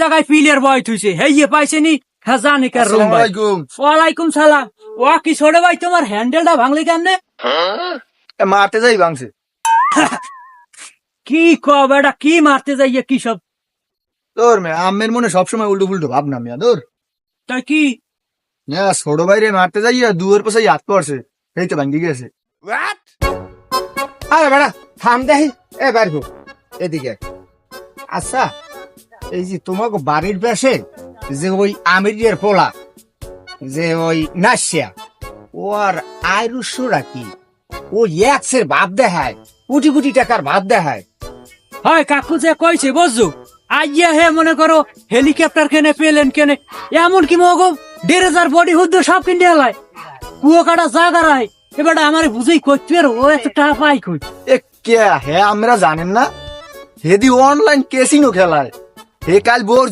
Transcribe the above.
জায়গায় পিলের বয় থুইছে হেইয়ে পাইছেনি হ্যাঁ জানি কার রুম ভাই ওয়ালাইকুম সালাম ও কি ছোট ভাই তোমার হ্যান্ডেলটা ভাঙলি কেমনে মারতে যাই ভাঙছে। কি কব এটা কি মারতে যাইয়ে কি সব তোর মেয়ে আমের মনে সবসময় উল্টো ফুল্টো ভাবনা মিয়া তোর তাই কি ছোট ভাইরে মারতে যাই দুয়ের পাশে হাত পড়ছে এই তো ভাঙ্গি গেছে। আরে বেড়া থাম দেখি এ বাড়বো এদিকে। আচ্ছা এই যে তোমাকে বাড়ির পাশে যে ওই আমিরের পোলা যে ওই নাসিয়া ও আর আয়ুষরা কি ও একসের ভাব দেখায় কোটি কোটি টাকার ভাব দেখায়। হয় কাকু যে কইছে বুঝছো আইয়া হে মনে করো হেলিকপ্টার কেনে প্লেন কেনে এমন কি মগো 1,500 বডি হুদ্দ সব কিনে এলাই কুয়ো কাটা জায়গা রায় এবার আমার বুঝেই করতে ও এত টাকা পাই কই এ কে হে আমরা জানেন না হেদি অনলাইন কেসিনো খেলায় হে কাল বোর